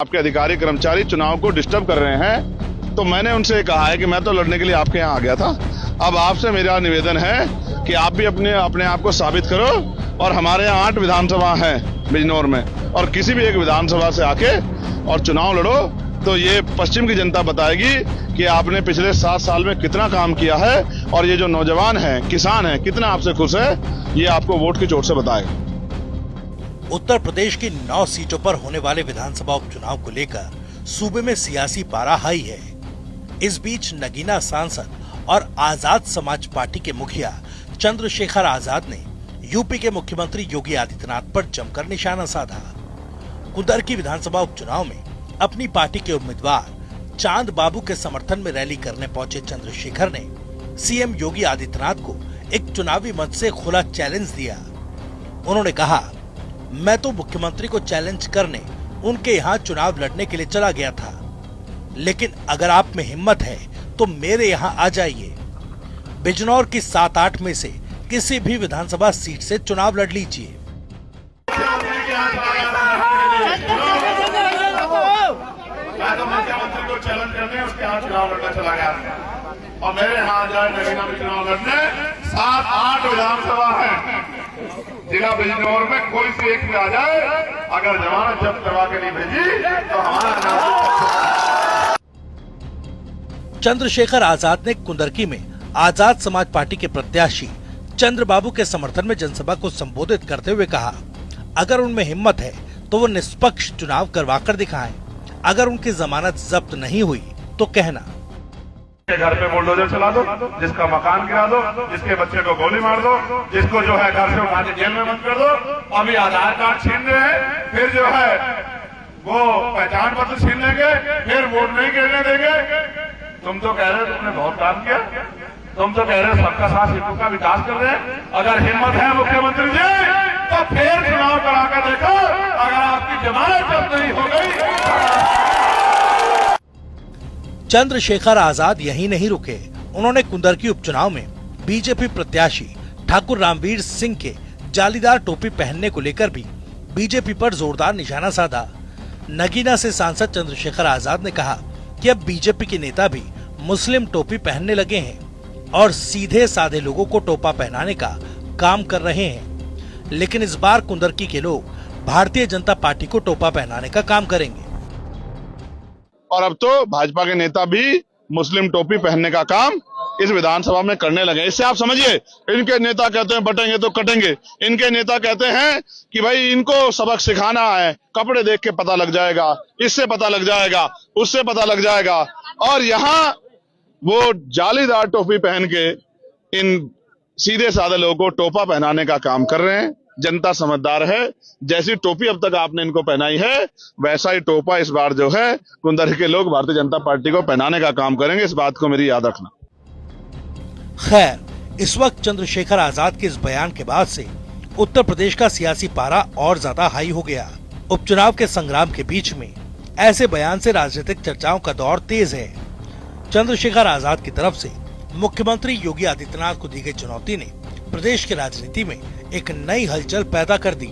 आपके अधिकारी कर्मचारी चुनाव को डिस्टर्ब कर रहे हैं, तो मैंने उनसे कहा है कि मैं तो लड़ने के लिए आपके यहाँ आ गया था। अब आपसे मेरा निवेदन है कि आप भी अपने आप को साबित करो। और हमारे यहाँ 8 विधानसभा हैं बिजनौर में, और किसी भी एक विधानसभा से आके और चुनाव लड़ो तो ये पश्चिम की जनता बताएगी कि आपने पिछले 7 साल में कितना काम किया है, और ये जो नौजवान हैं, किसान हैं, कितना आपसे खुश है, ये आपको वोट की चोट से बताएगा। उत्तर प्रदेश की 9 सीटों पर होने वाले विधानसभा उपचुनाव को लेकर सूबे में सियासी पारा हाई है। इस बीच नगीना सांसद और आजाद समाज पार्टी के मुखिया चंद्रशेखर आजाद ने यूपी के मुख्यमंत्री योगी आदित्यनाथ पर जमकर निशाना साधा। कुंदरकी विधानसभा उपचुनाव में अपनी पार्टी के उम्मीदवार चांद बाबू के समर्थन में रैली करने पहुंचे चंद्रशेखर ने सीएम योगी आदित्यनाथ को एक चुनावी मंच से खुला चैलेंज दिया। उन्होंने कहा, मैं तो मुख्यमंत्री को चैलेंज करने उनके यहाँ चुनाव लड़ने के लिए चला गया था, लेकिन अगर आप में हिम्मत है तो मेरे यहाँ आ जाइए। बिजनौर की 7-8 में से किसी भी विधानसभा सीट से चुनाव लड़ लीजिए। मुख्यमंत्री को चैलेंज करने उसके यहाँ चुनाव लड़ना चला गया और मेरे यहाँ जाए नगीना में चुनाव लड़ने 7-8 विधानसभा है। जिला बिजनौर में कोई से एक भी आ जाए, अगर जमानत जब्त करवा के नहीं भेजी तो हमारा नाम। चंद्रशेखर आजाद ने कुंदरकी में आजाद समाज पार्टी के प्रत्याशी चंद्रबाबू के समर्थन में जनसभा को संबोधित करते हुए कहा, अगर उनमें हिम्मत है तो वो निष्पक्ष चुनाव करवा कर दिखाएं। अगर उनकी जमानत जब्त नहीं हुई तो कहना, घर पे बुलडोजर चला दो, जिसका मकान गिरा दो, जिसके बच्चे को गोली मार दो, जिसको जो है घर से उठा के जेल में बंद कर दो। अभी आधार कार्ड छीन रहे हैं, फिर जो है वो पहचान पत्र छीन लेंगे, फिर वोट नहीं गिरने देंगे। तुम तो कह रहे हो तुमने बहुत काम किया, तुम तो कह रहे हो सबका साथ हितों का विकास कर रहे हैं। अगर हिम्मत है मुख्यमंत्री जी तो फिर चुनाव करा कर देखो, अगर आपकी जमानत जब्त नहीं हो गई। चंद्रशेखर आजाद यहीं नहीं रुके। उन्होंने कुंदरकी उपचुनाव में बीजेपी प्रत्याशी ठाकुर रामवीर सिंह के जालीदार टोपी पहनने को लेकर भी बीजेपी पर जोरदार निशाना साधा। नगीना से सांसद चंद्रशेखर आजाद ने कहा कि अब बीजेपी के नेता भी मुस्लिम टोपी पहनने लगे हैं और सीधे साधे लोगों को टोपा पहनाने का काम कर रहे हैं, लेकिन इस बार कुंदरकी के लोग भारतीय जनता पार्टी को टोपा पहनाने का काम करेंगे। और अब तो भाजपा के नेता भी मुस्लिम टोपी पहनने का काम इस विधानसभा में करने लगे। इससे आप समझिए, इनके नेता कहते हैं बटेंगे तो कटेंगे। इनके नेता कहते हैं कि भाई इनको सबक सिखाना है, कपड़े देख के पता लग जाएगा, इससे पता लग जाएगा, उससे पता लग जाएगा। और यहाँ वो जालीदार टोपी पहन के इन सीधे साधे लोगों को टोपा पहनाने का काम कर रहे हैं। जनता समझदार है, जैसी टोपी अब तक आपने इनको पहनाई है, वैसा ही टोपा इस बार जो है कुंदरकी के लोग भारतीय जनता पार्टी को पहनाने का काम करेंगे। इस बात को मेरी याद रखना। खैर, इस वक्त चंद्रशेखर आजाद के इस बयान के बाद से उत्तर प्रदेश का सियासी पारा और ज्यादा हाई हो गया। उपचुनाव के संग्राम के बीच में ऐसे बयान से राजनीतिक चर्चाओं का दौर तेज है। चंद्रशेखर आजाद की तरफ से मुख्यमंत्री योगी आदित्यनाथ को दी गई चुनौती ने प्रदेश की राजनीति में एक नई हलचल पैदा कर दी।